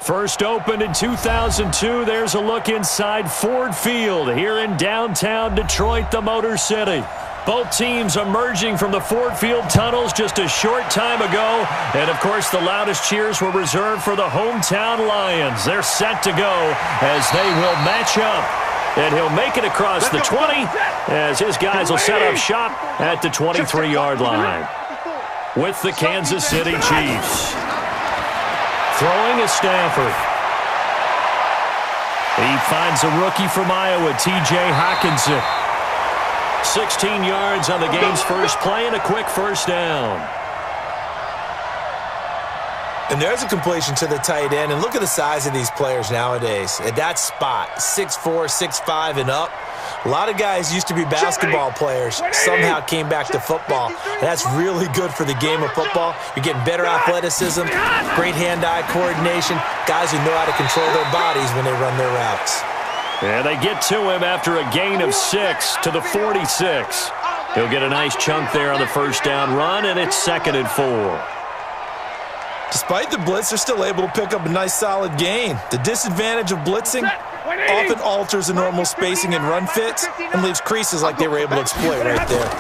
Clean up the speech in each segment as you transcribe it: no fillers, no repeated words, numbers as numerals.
First opened in 2002, there's a look inside Ford Field here in downtown Detroit, the Motor City. Both teams emerging from the Ford Field tunnels just a short time ago. And, of course, the loudest cheers were reserved for the hometown Lions. They're set to go as they will match up. And he'll make it across the 20 as his guys will set up shop at the 23-yard line. With the Kansas City Chiefs. Throwing is Stafford. He finds a rookie from Iowa, T.J. Hockenson. 16 yards on the game's first play and a quick first down. And there's a completion to the tight end. And look at the size of these players nowadays. At that spot, 6'4", 6'5", and up. A lot of guys used to be basketball players, somehow came back to football. And that's really good for the game of football. You're getting better athleticism, great hand-eye coordination, guys who know how to control their bodies when they run their routes. And they get to him after a gain of 6 to the 46. He'll get a nice chunk there on the first down run, and it's 2nd and 4. Despite the blitz, they're still able to pick up a nice solid gain. The disadvantage of blitzing often alters the normal spacing and run fits and leaves creases like they were able to exploit right there.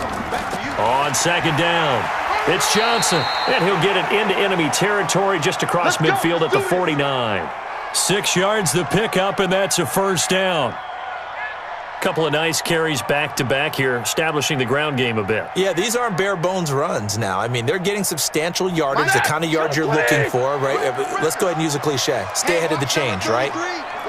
On 2nd down, it's Johnson, and he'll get it into enemy territory just across midfield at the 49. 6 yards the pickup, and that's a first down. Couple of nice carries back-to-back here, establishing the ground game a bit. Yeah, these aren't bare-bones runs now. I mean, they're getting substantial yardage, the kind of yards you're looking for, right? Let's go ahead and use a cliche. Stay ahead of the change, right?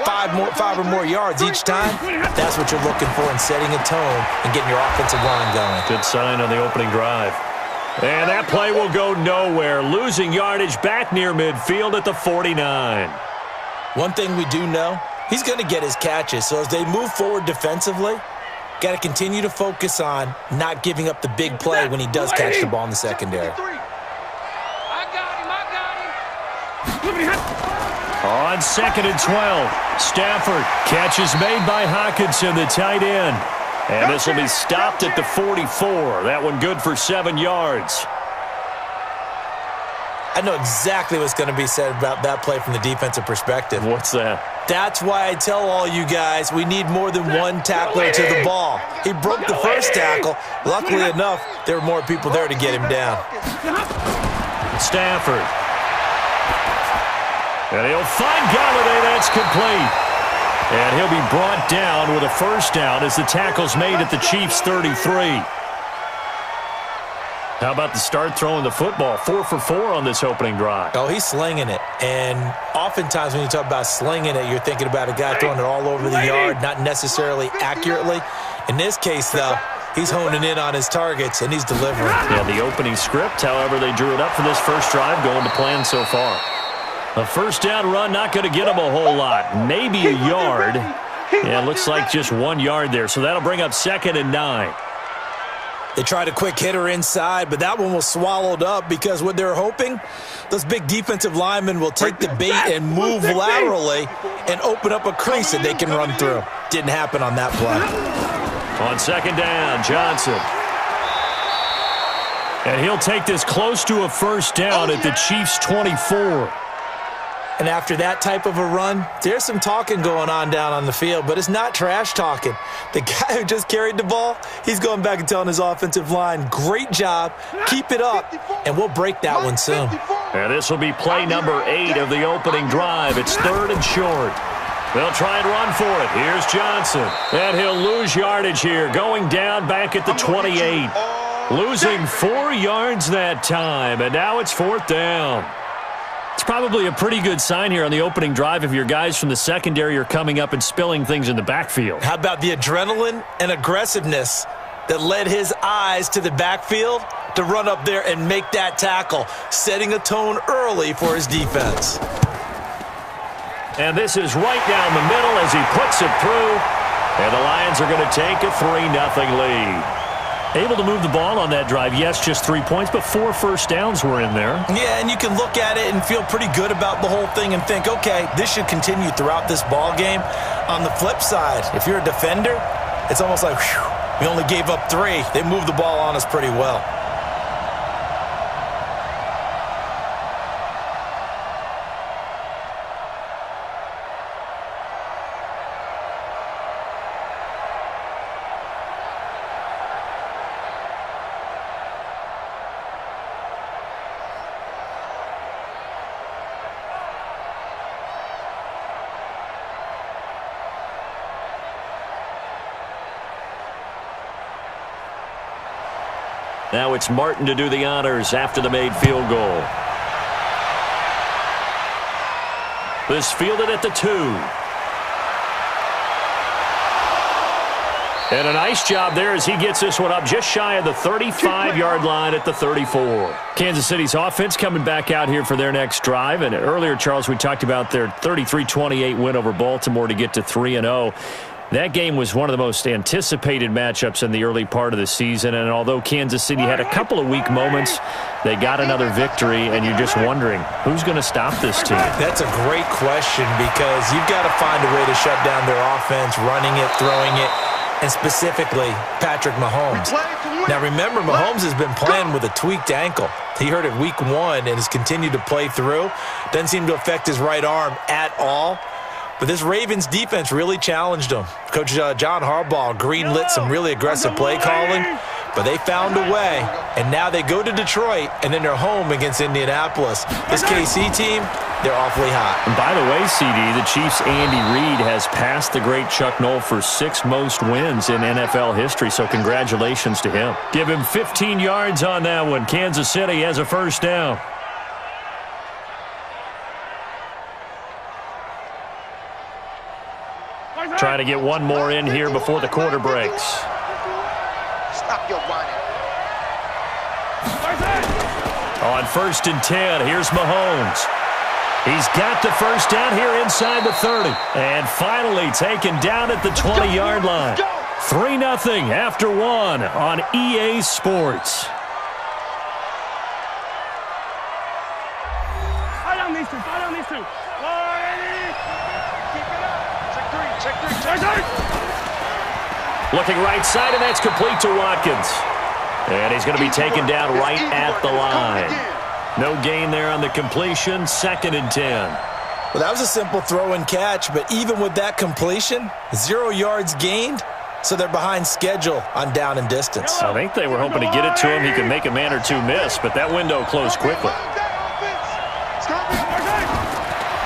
Five or more yards each time, that's what you're looking for in setting a tone and getting your offensive line going. Good sign on the opening drive. And that play will go nowhere, losing yardage back near midfield at the 49. One thing we do know, he's going to get his catches. So as they move forward defensively, got to continue to focus on not giving up the big play when he does catch the ball in the secondary. On 2nd and 12, Stafford. Catch is made by Hockenson, the tight end. And this will be stopped at the 44. That one good for 7 yards. I know exactly what's going to be said about that play from the defensive perspective. What's that? That's why I tell all you guys we need more than one tackler to the ball. He broke the first tackle. Luckily enough, there were more people there to get him down. Stafford. And he'll find Galladay. That's complete. And he'll be brought down with a first down as the tackle's made at the Chiefs' 33. How about the start throwing the football? 4 for 4 on this opening drive. Oh, he's slinging it. And oftentimes when you talk about slinging it, you're thinking about a guy throwing it all over the yard, not necessarily accurately. In this case, though, he's honing in on his targets, and he's delivering. Yeah, the opening script, however, they drew it up for this first drive, going to plan so far. A first down run, not going to get him a whole lot. Maybe a yard. Yeah, it looks like just 1 yard there, so that'll bring up 2nd and 9. They tried a quick hitter inside, but that one was swallowed up because what they're hoping, those big defensive linemen will take the bait and move laterally and open up a crease that they can run through. Didn't happen on that play. On 2nd down, Johnson. And he'll take this close to a first down at the Chiefs' 24. And after that type of a run, there's some talking going on down on the field, but it's not trash talking. The guy who just carried the ball, he's going back and telling his offensive line, great job, keep it up, and we'll break that one soon. And this will be play number 8 of the opening drive. It's 3rd and short. They'll try and run for it. Here's Johnson. And he'll lose yardage here, going down back at the 28. Losing 4 yards that time, and now it's 4th down. It's probably a pretty good sign here on the opening drive if your guys from the secondary are coming up and spilling things in the backfield. How about the adrenaline and aggressiveness that led his eyes to the backfield to run up there and make that tackle, setting a tone early for his defense. And this is right down the middle as he puts it through. And the Lions are going to take a 3-0 lead. Able to move the ball on that drive. Yes, just 3 points, but 4 first downs were in there. Yeah, and you can look at it and feel pretty good about the whole thing and think, okay, this should continue throughout this ball game. On the flip side, if you're a defender, it's almost like, whew, we only gave up 3. They moved the ball on us pretty well. Now it's Martin to do the honors after the made field goal. This fielded at the 2. And a nice job there as he gets this one up just shy of the 35-yard line at the 34. Kansas City's offense coming back out here for their next drive. And earlier, Charles, we talked about their 33-28 win over Baltimore to get to 3-0. That game was one of the most anticipated matchups in the early part of the season, and although Kansas City had a couple of weak moments, they got another victory, and you're just wondering, who's going to stop this team? That's a great question because you've got to find a way to shut down their offense, running it, throwing it, and specifically Patrick Mahomes. Now remember, Mahomes has been playing with a tweaked ankle. He hurt it week 1 and has continued to play through. Doesn't seem to affect his right arm at all. But this Ravens defense really challenged them. Coach John Harbaugh greenlit some really aggressive play calling, but they found a way, and now they go to Detroit, and then they're home against Indianapolis. This KC team, they're awfully hot. And by the way, CD, the Chiefs' Andy Reid has passed the great Chuck Noll for 6th most wins in NFL history, so congratulations to him. Give him 15 yards on that one. Kansas City has a first down. Trying to get one more in here before the quarter breaks. Stop your whining. On 1st and 10, here's Mahomes. He's got the first down here inside the 30. And finally taken down at the 20-yard line. 3-0 after 1 on EA Sports. Fight on these two. Fight on these two. Looking right side, and that's complete to Watkins. And he's going to be taken down right at the line. No gain there on the completion. 2nd and 10. Well, that was a simple throw and catch, but even with that completion, 0 yards gained, so they're behind schedule on down and distance. I think they were hoping to get it to him. He could make a man or two miss, but that window closed quickly.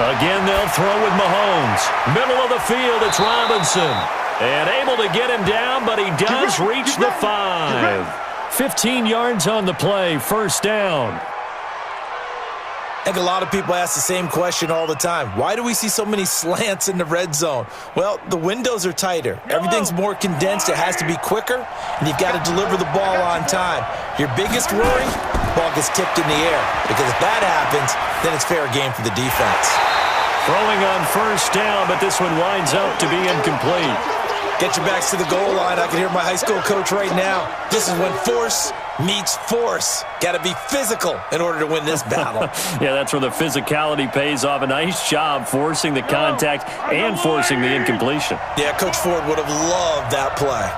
Again, they'll throw with Mahomes. Middle of the field, it's Robinson. And able to get him down, but he does reach the 5. 15 yards on the play, first down. I think a lot of people ask the same question all the time. Why do we see so many slants in the red zone? Well, the windows are tighter. Everything's more condensed. It has to be quicker, and you've got to deliver the ball on time. Your biggest worry, ball gets tipped in the air, because if that happens, then it's fair game for the defense. Throwing on first down, but this one winds up to be incomplete. Get your backs to the goal line. I can hear my high school coach right now. This is when force meets force. Got to be physical in order to win this battle. Yeah, that's where the physicality pays off. A nice job forcing the contact and forcing the incompletion. Yeah, Coach Ford would have loved that play.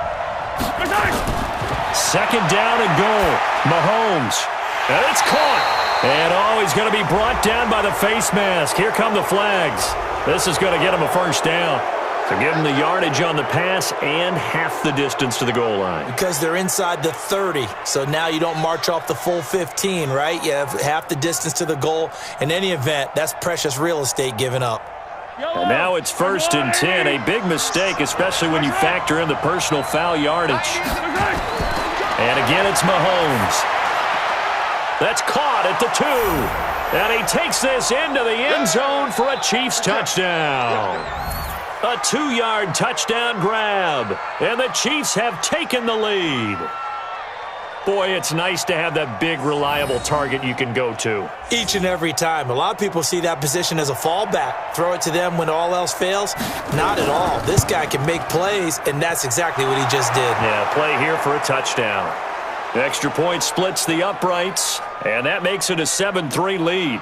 2nd down and goal. Mahomes. And it's caught. And he's going to be brought down by the face mask. Here come the flags. This is going to get him a first down. So give them the yardage on the pass and half the distance to the goal line. Because they're inside the 30, so now you don't march off the full 15, right? You have half the distance to the goal. In any event, that's precious real estate given up. And now it's 1st and 10, a big mistake, especially when you factor in the personal foul yardage. And again, it's Mahomes. That's caught at the 2. And he takes this into the end zone for a Chiefs touchdown. A 2-yard touchdown grab, and the Chiefs have taken the lead. Boy, it's nice to have that big, reliable target you can go to. Each and every time. A lot of people see that position as a fallback. Throw it to them when all else fails. Not at all. This guy can make plays, and that's exactly what he just did. Yeah, play here for a touchdown. The extra point splits the uprights, and that makes it a 7-3 lead.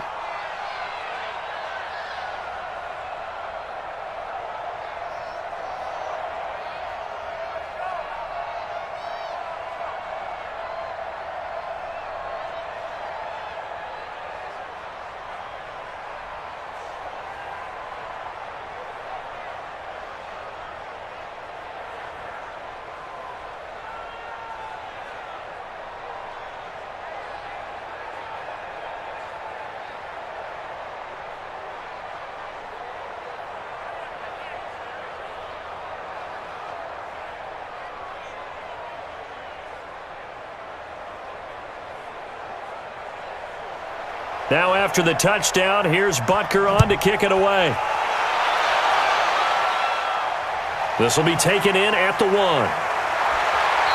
Now after the touchdown, here's Butker on to kick it away. This will be taken in at the 1.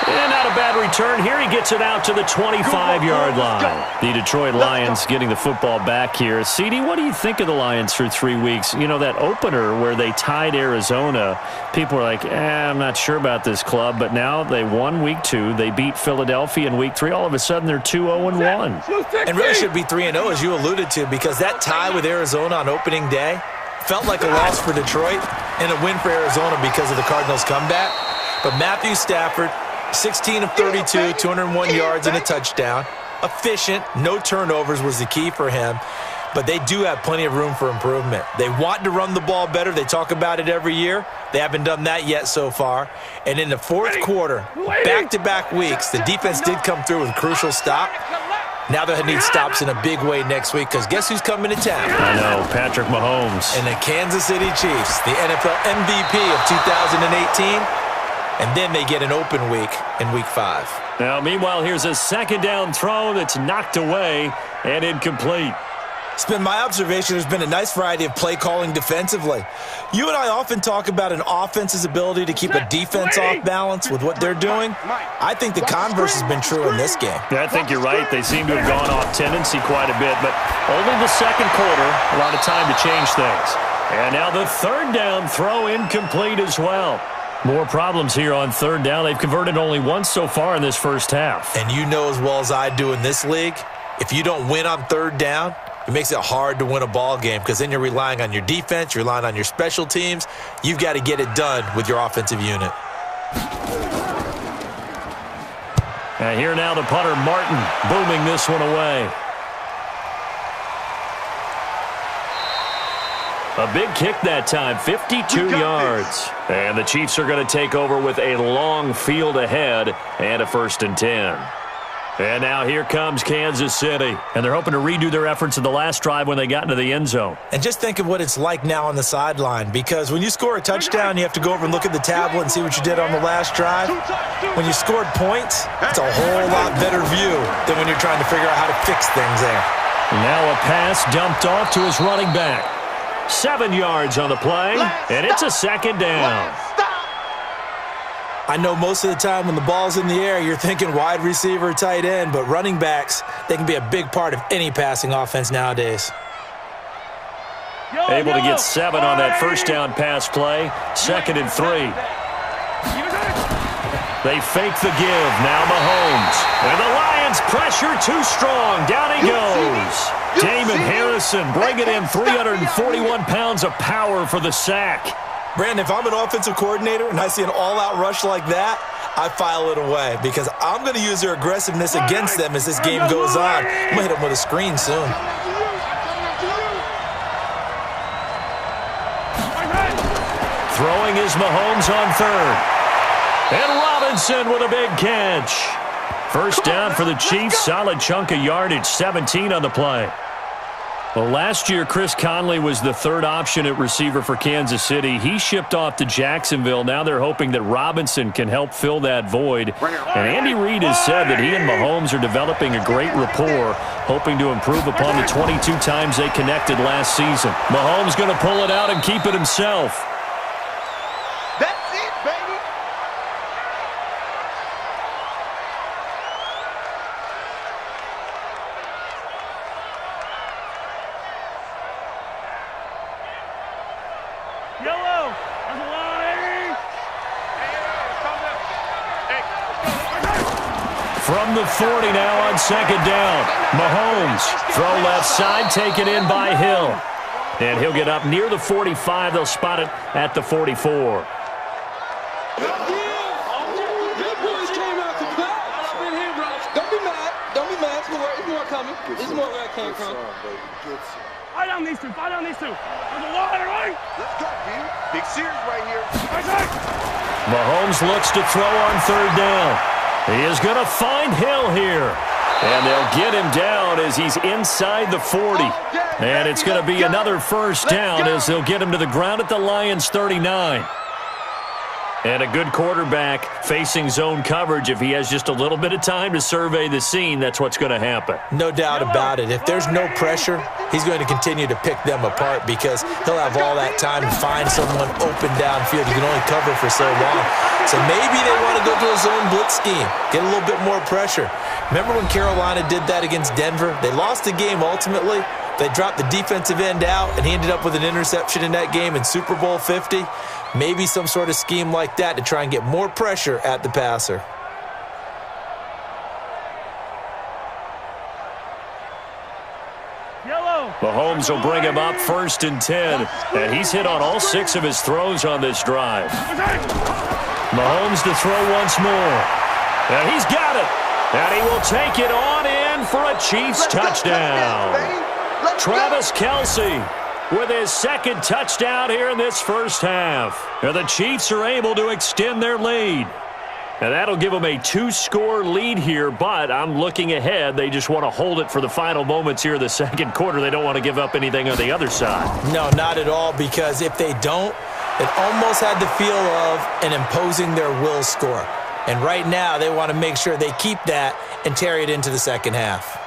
And not a bad return here. He gets it out to the 25-yard line. The Detroit Lions getting the football back here. CD, what do you think of the Lions for 3 weeks? You know, that opener where they tied Arizona, people were like, I'm not sure about this club. But now they won week 2. They beat Philadelphia in week 3. All of a sudden, they're 2-0-1. And really should be 3-0, as you alluded to, because that tie with Arizona on opening day felt like a loss for Detroit and a win for Arizona because of the Cardinals' comeback. But Matthew Stafford, 16 of 32, 201 yards and a touchdown. Efficient, no turnovers was the key for him. But they do have plenty of room for improvement. They want to run the ball better. They talk about it every year. They haven't done that yet so far. And in the fourth quarter, back-to-back weeks, the defense did come through with a crucial stop. Now they'll need stops in a big way next week because guess who's coming to town? I know, Patrick Mahomes. And the Kansas City Chiefs, the NFL MVP of 2018. And then they get an open week in week 5. Now, meanwhile, here's a second down throw that's knocked away and incomplete. It's been my observation there's been a nice variety of play calling defensively. You and I often talk about an offense's ability to keep a defense off balance with what they're doing. I think the converse has been true in this game. Yeah, I think you're right. They seem to have gone off tendency quite a bit, but only the second quarter, a lot of time to change things. And now the third down throw incomplete as well. More problems here on third down. They've converted only once so far in this first half. And you know as well as I do in this league, if you don't win on third down, it makes it hard to win a ball game because then you're relying on your defense, you're relying on your special teams. You've got to get it done with your offensive unit. And here now the punter, Martin, booming this one away. A big kick that time, 52 yards. And the Chiefs are going to take over with a long field ahead and a 1st and 10. And now here comes Kansas City. And they're hoping to redo their efforts in the last drive when they got into the end zone. And just think of what it's like now on the sideline, because when you score a touchdown, you have to go over and look at the tablet and see what you did on the last drive. When you scored points, it's a whole lot better view than when you're trying to figure out how to fix things there. Now a pass dumped off to his running back. 7 yards on the play, and it's a second down. I know most of the time when the ball's in the air, you're thinking wide receiver, tight end, but running backs, they can be a big part of any passing offense nowadays. Able to get 7 on that first down pass play, 2nd and 3. They fake the give, now Mahomes. And the Lions pressure too strong, down he goes. Damon Harrison bringing in 341 pounds of power for the sack. Brandon, if I'm an offensive coordinator and I see an all-out rush like that, I file it away because I'm going to use their aggressiveness against them as this game goes on. I'm going to hit them with a screen soon. Throwing is Mahomes on 3rd. And Robinson with a big catch. First down for the Chiefs, solid chunk of yardage, 17 on the play. Well, last year, Chris Conley was the 3rd option at receiver for Kansas City. He shipped off to Jacksonville. Now they're hoping that Robinson can help fill that void. And Andy Reid has said that he and Mahomes are developing a great rapport, hoping to improve upon the 22 times they connected last season. Mahomes going to pull it out and keep it himself. That's it, baby. Yellow. That's a line. From the 40 now on 2nd down. Mahomes, throw left side, taken in by Hill. And he'll get up near the 45. They'll spot it at the 44. This is more where I came from. Fight on these two. Fight on these two. There's a line, right? Let's go, B. Big series right here. Mahomes looks to throw on 3rd down. He is going to find Hill here. And they'll get him down as he's inside the 40. And it's going to be another first down as they'll get him to the ground at the Lions' 39. And a good quarterback facing zone coverage, if he has just a little bit of time to survey the scene, that's what's going to happen. No doubt about it. If there's no pressure, he's going to continue to pick them apart because he'll have all that time to find someone open downfield. You can only cover for so long. So maybe they want to go to a zone blitz scheme, get a little bit more pressure. Remember when Carolina did that against Denver? They lost the game ultimately. They dropped the defensive end out, and he ended up with an interception in that game in Super Bowl 50. Maybe some sort of scheme like that to try and get more pressure at the passer. Mahomes will bring him up 1st and 10, and he's hit on all 6 of his throws on this drive. Mahomes to throw once more, and he's got it, and he will take it on in for a Chiefs touchdown. Travis Kelce with his 2nd touchdown here in this first half. And the Chiefs are able to extend their lead. And that'll give them a 2-score lead here, but I'm looking ahead. They just want to hold it for the final moments here in the 2nd quarter. They don't want to give up anything on the other side. No, not at all, because if they don't, it almost had the feel of an imposing their will score. And right now, they want to make sure they keep that and carry it into the 2nd half.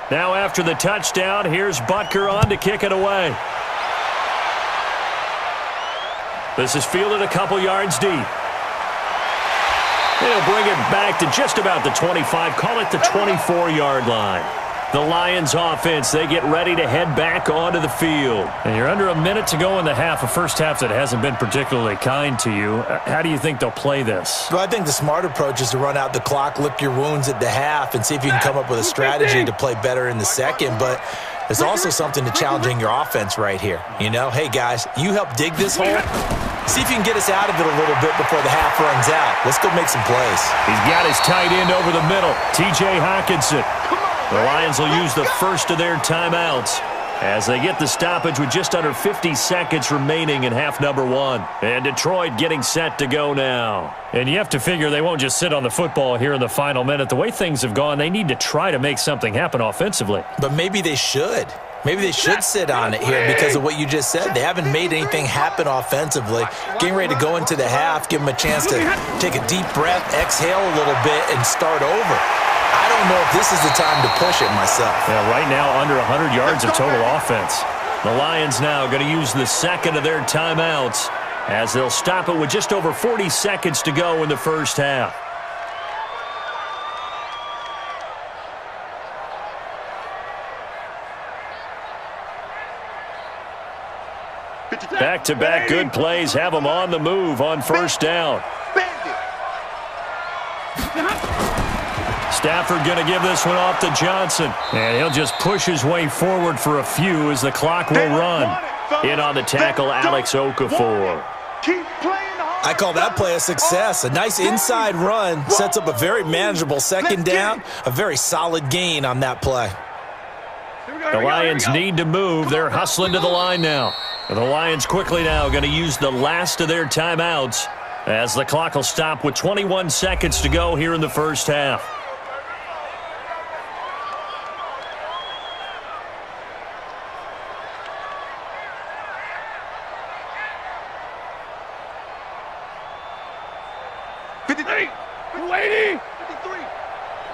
Now after the touchdown, here's Butker on to kick it away. This is fielded a couple yards deep. They'll bring it back to just about the 25, call it the 24-yard line. The Lions offense, they get ready to head back onto the field. And you're under a minute to go in the half, a first half that hasn't been particularly kind to you. How do you think they'll play this? Well, I think the smart approach is to run out the clock, lick your wounds at the half, and see if you can come up with a strategy to play better in the 2nd. But there's also something to challenging your offense right here. You know, hey, guys, you help dig this hole. See if you can get us out of it a little bit before the half runs out. Let's go make some plays. He's got his tight end over the middle, T.J. Hockenson. The Lions will use the first of their timeouts as they get the stoppage with just under 50 seconds remaining in half number 1. And Detroit getting set to go now. And you have to figure they won't just sit on the football here in the final minute. The way things have gone, they need to try to make something happen offensively. But maybe they should. Maybe they should sit on it here because of what you just said. They haven't made anything happen offensively. Getting ready to go into the half, give them a chance to take a deep breath, exhale a little bit, and start over. I don't know if this is the time to push it myself. Yeah, right now under 100 yards of total offense. The Lions now going to use the 2nd of their timeouts as they'll stop it with just over 40 seconds to go in the first half. Back-to-back good plays have them on the move on first down. Stafford going to give this one off to Johnson. And he'll just push his way forward for a few as the clock will run. In on the tackle, Alex Okafor. I call that play a success. A nice inside run sets up a very manageable 2nd down. A very solid gain on that play. The Lions need to move. They're hustling to the line now. The Lions quickly now going to use the last of their timeouts as the clock will stop with 21 seconds to go here in the first half.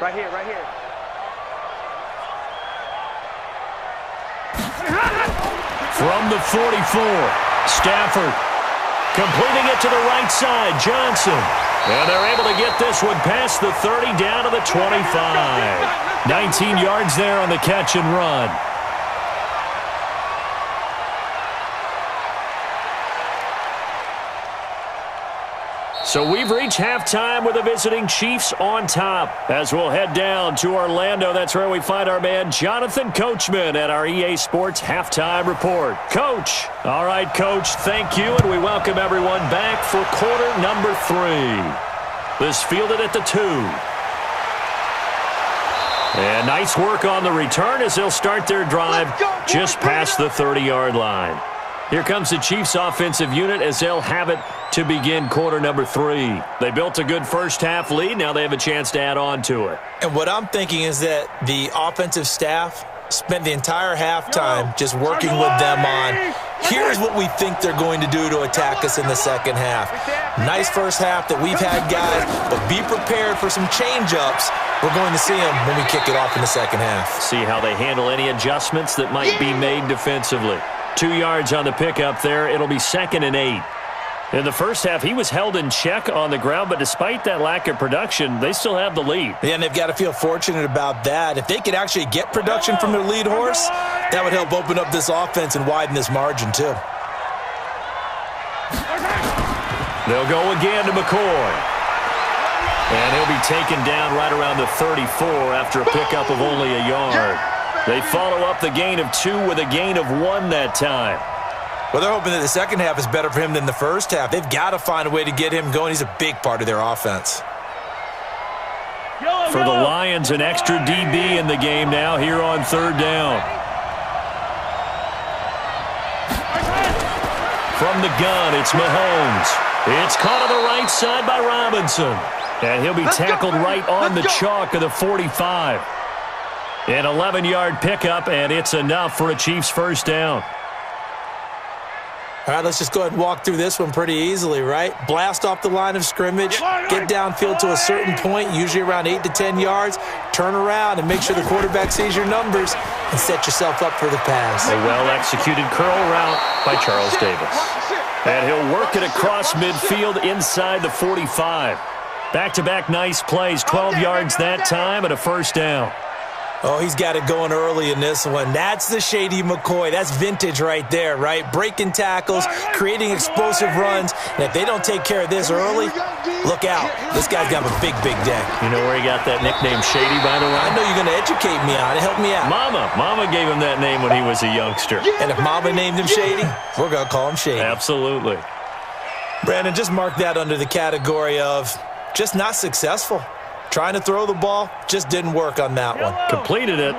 Right here, right here. From the 44, Stafford completing it to the right side, Johnson. And they're able to get this one past the 30 down to the 25. 19 yards there on the catch and run. So we've reached halftime with the visiting Chiefs on top. As we'll head down to Orlando, that's where we find our man Jonathan Coachman at our EA Sports Halftime Report. Coach. All right, Coach, thank you, and we welcome everyone back for quarter number 3. This fielded at the 2. And nice work on the return as they'll start their drive just past the 30-yard line. Here comes the Chiefs offensive unit as they'll have it to begin quarter number 3. They built a good first half lead. Now they have a chance to add on to it. And what I'm thinking is that the offensive staff spent the entire halftime just working with them on, here's what we think they're going to do to attack us in the second half. Nice first half that we've had, guys, but be prepared for some change-ups. We're going to see them when we kick it off in the second half. See how they handle any adjustments that might be made defensively. 2 yards on the pickup there. It'll be 2nd and 8. In the first half, he was held in check on the ground, but despite that lack of production, they still have the lead. Yeah, and they've got to feel fortunate about that. If they could actually get production from their lead horse, that would help open up this offense and widen this margin too. They'll go again to McCoy. And he'll be taken down right around the 34 after a pickup of only a yard. They follow up the gain of 2 with a gain of 1 that time. Well, they're hoping that the second half is better for him than the first half. They've got to find a way to get him going. He's a big part of their offense. For the Lions, an extra DB in the game now here on 3rd down. From the gun, it's Mahomes. It's caught on the right side by Robinson. And he'll be tackled right on the chalk of the 45. An 11-yard pickup, and it's enough for a Chiefs first down. All right, let's just go ahead and walk through this one pretty easily, right? Blast off the line of scrimmage, get downfield to a certain point, usually around 8 to 10 yards, turn around and make sure the quarterback sees your numbers and set yourself up for the pass. A well-executed curl route by Charles Davis. And he'll work it across midfield inside the 45. Back-to-back nice plays, 12 yards that time and a first down. Oh, he's got it going early in this one. That's the Shady McCoy. That's vintage right there, right? Breaking tackles, creating explosive runs. And if they don't take care of this early, look out. This guy's got a big, big day. You know where he got that nickname Shady, by the way? I know you're going to educate me on it. Help me out. Mama gave him that name when he was a youngster. And if Mama named him Shady, we're going to call him Shady. Absolutely. Brandon, just mark that under the category of just not successful. Trying to throw the ball, just didn't work on that one. Completed it.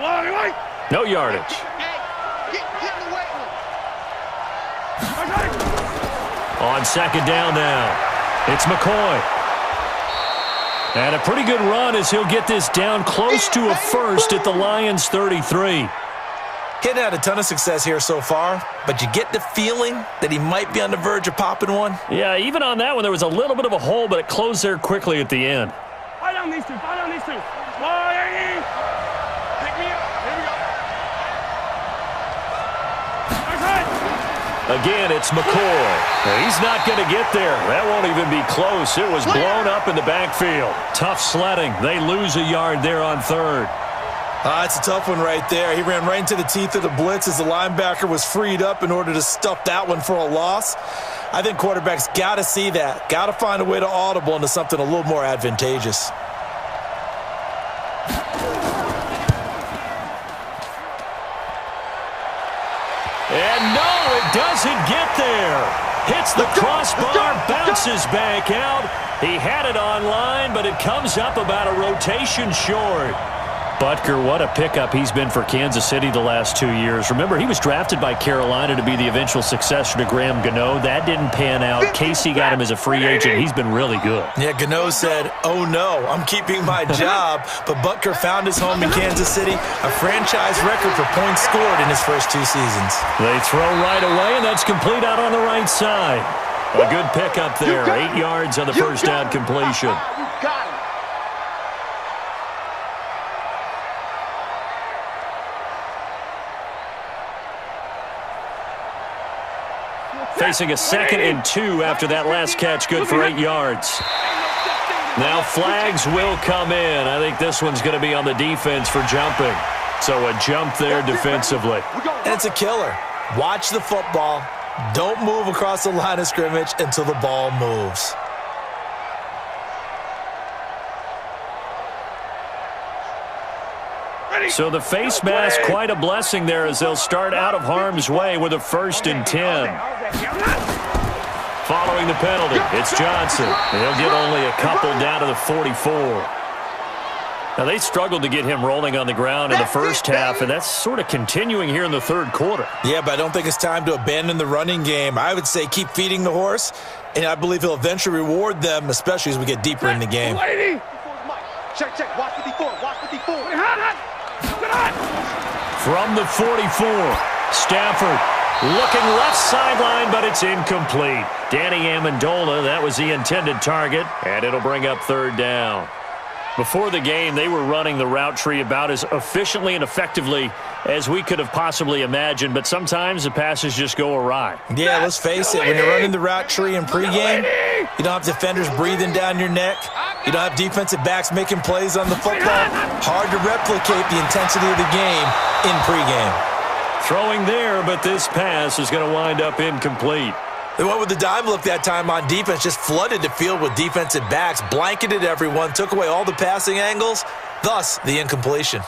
No yardage. On 2nd down now, it's McCoy. And a pretty good run as he'll get this down close to a first at the Lions' 33. He hadn't had a ton of success here so far, but you get the feeling that he might be on the verge of popping one. Yeah, even on that one, there was a little bit of a hole, but it closed there quickly at the end. Fight down these 2. Fight down these 2. Pick me up. Here we go. Again, it's McCoy. He's not going to get there. That won't even be close. It was blown up in the backfield. Tough sledding. They lose a yard there on 3rd. It's a tough one right there. He ran right into the teeth of the blitz as the linebacker was freed up in order to stuff that one for a loss. I think quarterbacks got to see that. Got to find a way to audible into something a little more advantageous. And no, it doesn't get there. Hits the crossbar, bounces back out. He had it online, but it comes up about a rotation short. Butker, what a pickup he's been for Kansas City the last 2 years. Remember, he was drafted by Carolina to be the eventual successor to Graham Gano. That didn't pan out. Casey got him as a free agent. He's been really good. Yeah, Gano said, oh no, I'm keeping my job. But Butker found his home in Kansas City, a franchise record for points scored in his first 2 seasons. They throw right away, and that's complete out on the right side. A good pickup there, 8 yards on the first down completion. Facing a 2nd and 2 after that last catch, good for 8 yards. Now flags will come in. I think this one's going to be on the defense for jumping. So a jump there defensively. And it's a killer. Watch the football. Don't move across the line of scrimmage until the ball moves. So the face mask, quite a blessing there as they'll start out of harm's way with a 1st and 10. Following the penalty, it's Johnson. He'll get only a couple down to the 44. Now, they struggled to get him rolling on the ground in the first half, and that's sort of continuing here in the third quarter. Yeah, but I don't think it's time to abandon the running game. I would say keep feeding the horse, and I believe he'll eventually reward them, especially as we get deeper in the game. Check. Watch 54. Watch 54. From the 44, Stafford looking left sideline, but it's incomplete. Danny Amendola, that was the intended target, and it'll bring up 3rd down. Before the game, they were running the route tree about as efficiently and effectively as we could have possibly imagined, but sometimes the passes just go awry. Yeah, let's face it. When you're running the route tree in pregame, you don't have defenders breathing down your neck. You don't have defensive backs making plays on the football. Hard to replicate the intensity of the game in pregame. Throwing there, but this pass is going to wind up incomplete. They went with the dime look that time on defense, just flooded the field with defensive backs, blanketed everyone, took away all the passing angles, thus the incompletion.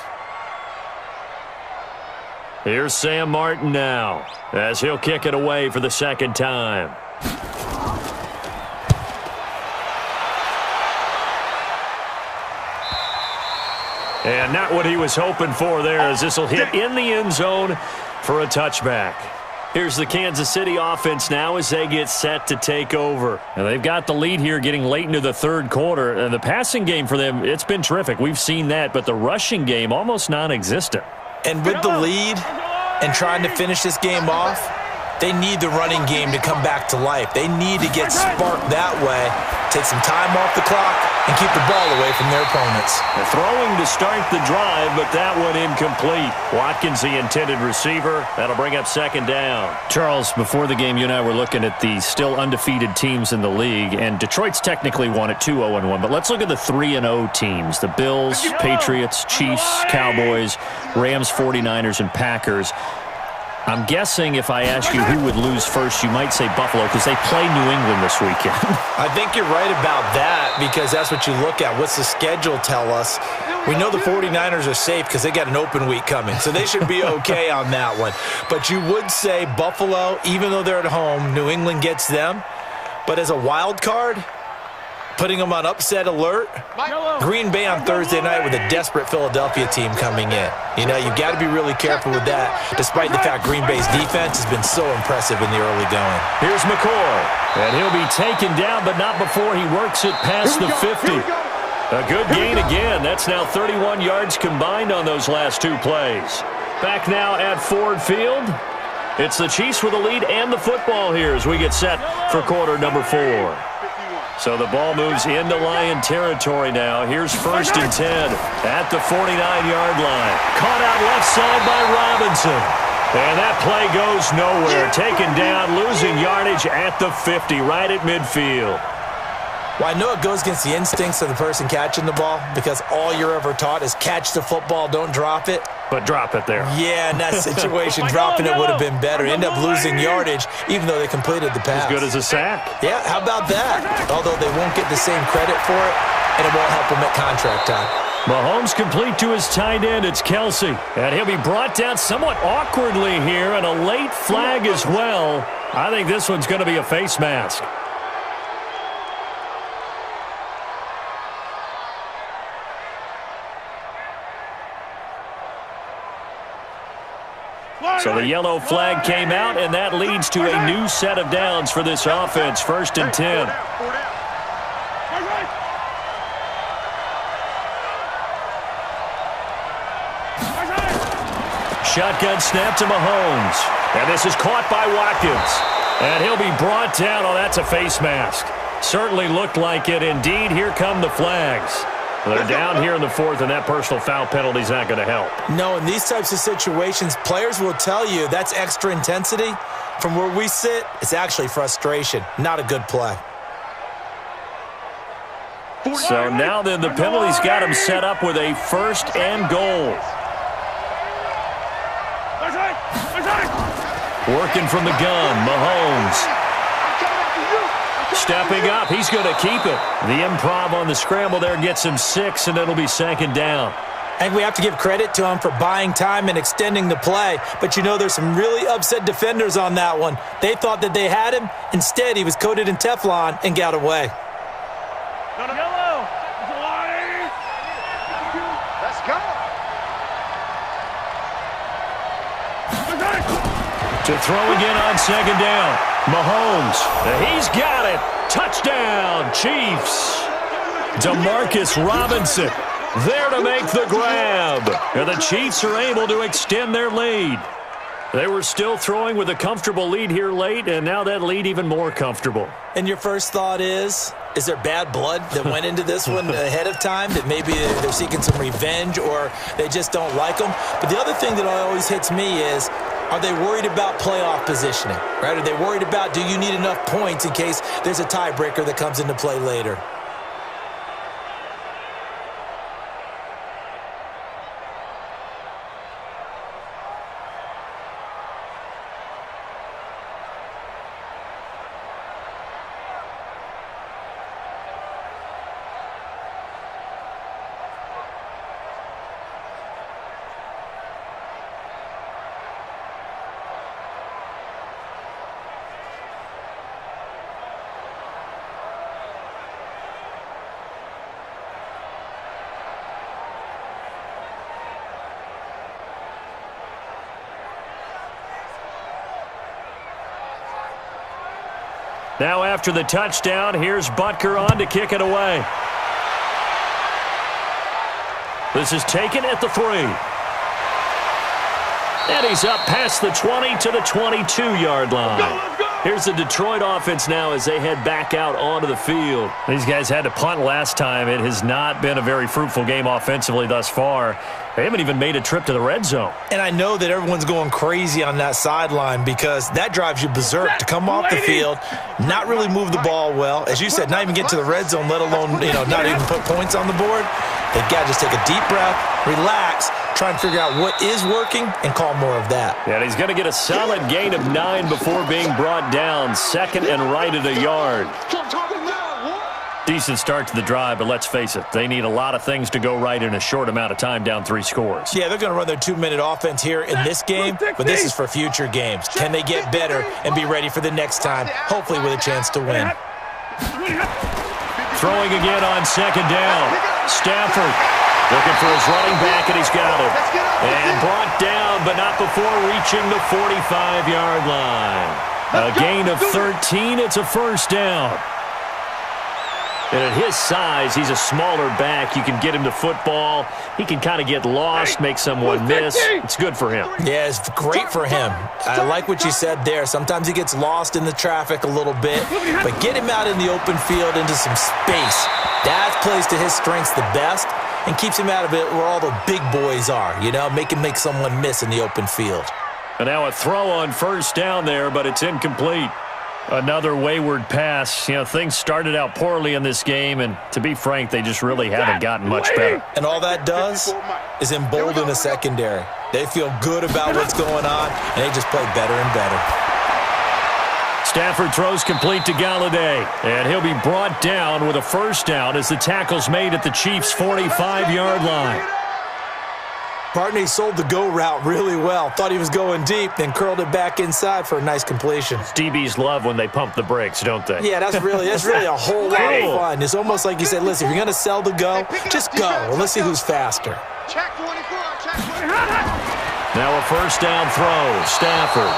Here's Sam Martin now, as he'll kick it away for the 2nd time. And not what he was hoping for there, as this will hit in the end zone for a touchback. Here's the Kansas City offense now as they get set to take over. And they've got the lead here getting late into the third quarter. And the passing game for them, it's been terrific. We've seen that, but the rushing game almost non-existent. And with the lead and trying to finish this game off, they need the running game to come back to life. They need to get sparked that way, take some time off the clock, and keep the ball away from their opponents. They're throwing to start the drive, but that one incomplete. Watkins, the intended receiver. That'll bring up 2nd down. Charles, before the game, you and I were looking at the still undefeated teams in the league, and Detroit's technically won at 2-0-1. But let's look at the 3-0 teams. The Bills, Patriots, Chiefs, Cowboys, Rams, 49ers, and Packers. I'm guessing if I ask you who would lose first, you might say Buffalo because they play New England this weekend. I think you're right about that because that's what you look at. What's the schedule tell us? We know the 49ers are safe because they got an open week coming, so they should be okay on that one. But you would say Buffalo, even though they're at home, New England gets them. But as a wild card, putting them on upset alert, Green Bay on Thursday night with a desperate Philadelphia team coming in. You know, you've got to be really careful with that, despite the fact Green Bay's defense has been so impressive in the early going. Here's McCoy, and he'll be taken down, but not before he works it past the 50. A good gain again. That's now 31 yards combined on those last 2 plays. Back now at Ford Field. It's the Chiefs with the lead and the football here as we get set for quarter number 4. So the ball moves into Lion territory now. Here's 1st and 10 at the 49-yard line. Caught out left side by Robinson. And that play goes nowhere. Taken down, losing yardage at the 50, right at midfield. Well, I know it goes against the instincts of the person catching the ball because all you're ever taught is catch the football, don't drop it. But drop it there. Yeah, in that situation, dropping it would have been better. End up losing yardage, even though they completed the pass. As good as a sack. Yeah, how about that? Although they won't get the same credit for it, and it won't help them at contract time. Mahomes complete to his tight end. It's Kelsey. And he'll be brought down somewhat awkwardly here, and a late flag as well. I think this one's going to be a face mask. So the yellow flag came out, and that leads to a new set of downs for this offense. 1st and 10. Shotgun snap to Mahomes. And this is caught by Watkins. And he'll be brought down. Oh, that's a face mask. Certainly looked like it. Indeed, here come the flags. They're down here in the 4th, and that personal foul penalty is not going to help. No, in these types of situations, players will tell you that's extra intensity. From where we sit, it's actually frustration. Not a good play. So now then, the penalty's got him set up with a 1st and goal. Working from the gun, Mahomes. Stepping up, he's going to keep it. The improv on the scramble there gets him 6, and it'll be 2nd down. I think we have to give credit to him for buying time and extending the play. But, you know, there's some really upset defenders on that one. They thought that they had him. Instead, he was coated in Teflon and got away. Yellow. Let's go. To throw again on second down. Mahomes, he's got it. Touchdown, Chiefs. Demarcus Robinson there to make the grab. And the Chiefs are able to extend their lead. They were still throwing with a comfortable lead here late, and now that lead even more comfortable. And your first thought is there bad blood that went into this one ahead of time, that maybe they're seeking some revenge or they just don't like them? But the other thing that always hits me is, are they worried about playoff positioning, right? Are they worried about, do you need enough points in case there's a tiebreaker that comes into play later? Now after the touchdown, here's Butker on to kick it away. This is taken at the 3. And he's up past the 20 to the 22-yard line. Here's the Detroit offense now as they head back out onto the field. These guys had to punt last time. It has not been a very fruitful game offensively thus far. They haven't even made a trip to the red zone. And I know that everyone's going crazy on that sideline because that drives you berserk to come off the field, not really move the ball well. As you said, not even get to the red zone, let alone, not even put points on the board. They've got to just take a deep breath, relax, try and figure out what is working and call more of that. Yeah, and he's going to get a solid gain of 9 before being brought down. Second and right at a yard. Decent start to the drive, but let's face it, they need a lot of things to go right in a short amount of time, down 3 scores. Yeah, they're going to run their 2-minute offense here in this game, but this is for future games. Can they get better and be ready for the next time, hopefully with a chance to win? Throwing again on second down. Stafford looking for his running back, and he's got it. And brought down, but not before reaching the 45-yard line. A gain of 13. It's a first down. And at his size, he's a smaller back. You can get him to football. He can kind of get lost, make someone miss. It's good for him. Yeah, it's great for him. I like what you said there. Sometimes he gets lost in the traffic a little bit, but get him out in the open field into some space. That plays to his strengths the best and keeps him out of it where all the big boys are, make him make someone miss in the open field. And now a throw on first down there, but it's incomplete. Another wayward pass. Things started out poorly in this game, and to be frank, they just really haven't gotten much better. And all that does is embolden a secondary. They feel good about what's going on, and they just play better and better. Stafford throws complete to Galladay, and he'll be brought down with a first down as the tackle's made at the Chiefs' 45-yard line. Partney sold the go route really well. Thought he was going deep, then curled it back inside for a nice completion. DBs love when they pump the brakes, don't they? Yeah, that's really a whole lot of fun. It's almost like you said, listen, if you're going to sell the go, just go. And let's see who's faster. Check 24, check 24. Now a first down throw. Stafford.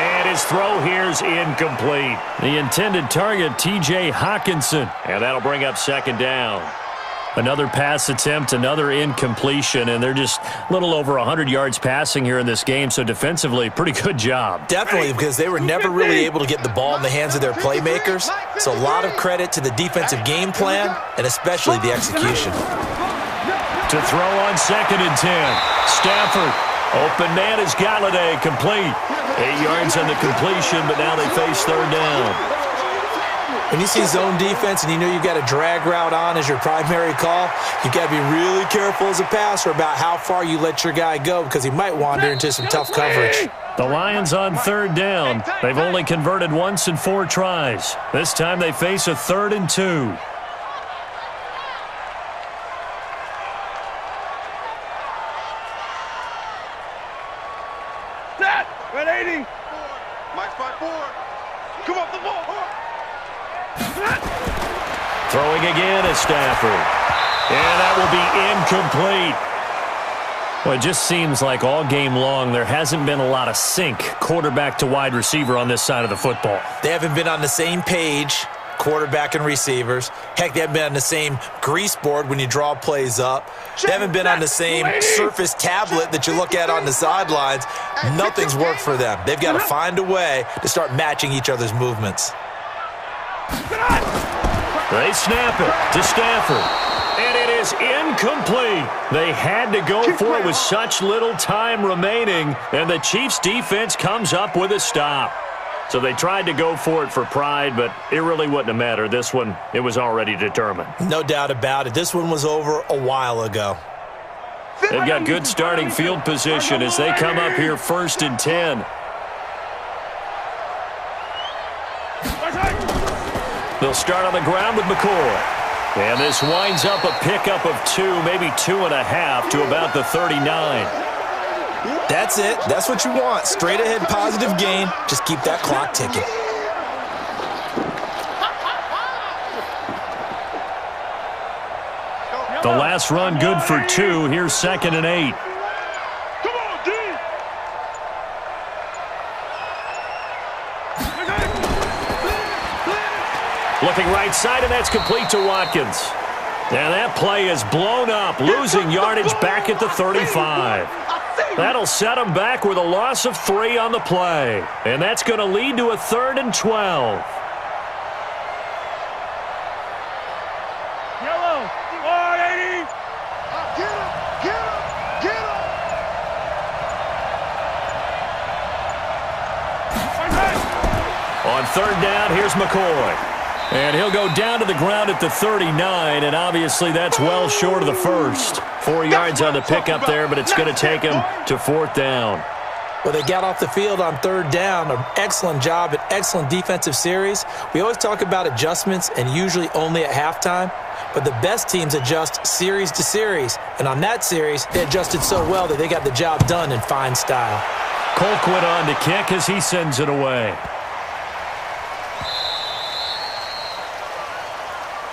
And his throw here's incomplete. The intended target, T.J. Hawkinson. And that'll bring up second down. Another pass attempt, another incompletion, and they're just a little over 100 yards passing here in this game, so defensively, pretty good job. Definitely, because they were never really able to get the ball in the hands of their playmakers, so a lot of credit to the defensive game plan and especially the execution. To throw on second and 10, Stafford. Open man is Galladay, complete. 8 yards on the completion, but now they face third down. When you see zone defense and you know you've got a drag route on as your primary call, you've got to be really careful as a passer about how far you let your guy go because he might wander into some tough coverage. The Lions on third down. They've only converted once in 4 tries. This time they face a 3rd and 2. Throwing again is Stafford. And that will be incomplete. Well, it just seems like all game long there hasn't been a lot of sync quarterback to wide receiver on this side of the football. They haven't been on the same page, quarterback and receivers. Heck, they haven't been on the same grease board when you draw plays up. They haven't been on the same surface tablet that you look at on the sidelines. Nothing's worked for them. They've got to find a way to start matching each other's movements. They snap it to Stafford. And it is incomplete. They had to go for it with such little time remaining, and the Chiefs' defense comes up with a stop. So they tried to go for it for pride, but it really wouldn't have mattered. This one, it was already determined. No doubt about it. This one was over a while ago. They've got good starting field position as they come up here 1st and 10. They'll start on the ground with McCoy. And this winds up a pickup of 2, maybe 2.5 to about the 39. That's it. That's what you want. Straight ahead positive gain. Just keep that clock ticking. The last run good for 2. Here's 2nd and 8. Come on, D. Looking right side, and that's complete to Watkins. And that play is blown up, losing yardage back at the 35. That'll set him back with a loss of 3 on the play. And that's going to lead to a 3rd and 12. Yellow. 180. Get him! Get him! Get him! On 3rd down, here's McCoy. And he'll go down to the ground at the 39, and obviously that's well short of the first. 4 yards on the pickup there, but it's going to take him to 4th down. Well, they got off the field on 3rd down. An excellent job, an excellent defensive series. We always talk about adjustments and usually only at halftime, but the best teams adjust series to series. And on that series, they adjusted so well that they got the job done in fine style. Colquitt on to kick as he sends it away.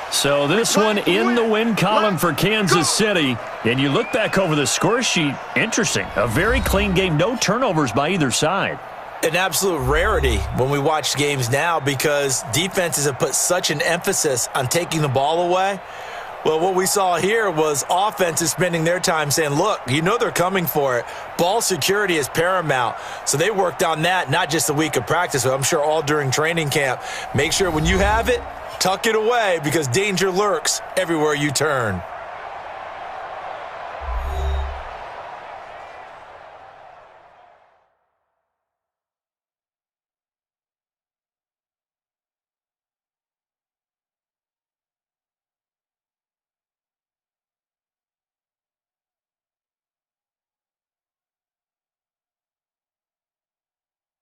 So this one in the win column for Kansas City. And you look back over the score sheet, interesting. A very clean game, no turnovers by either side. An absolute rarity when we watch games now because defenses have put such an emphasis on taking the ball away. Well, what we saw here was offenses spending their time saying, look, you know they're coming for it. Ball security is paramount. So they worked on that, not just a week of practice, but I'm sure all during training camp. Make sure when you have it, tuck it away because danger lurks everywhere you turn.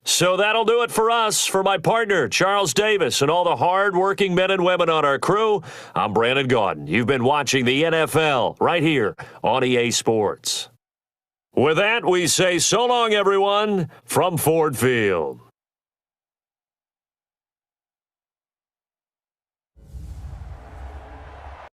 So that'll do it for us. For my partner, Charles Davis, and all the hard-working men and women on our crew, I'm Brandon Gaudin. You've been watching the NFL right here on EA Sports. With that, we say so long, everyone, from Ford Field.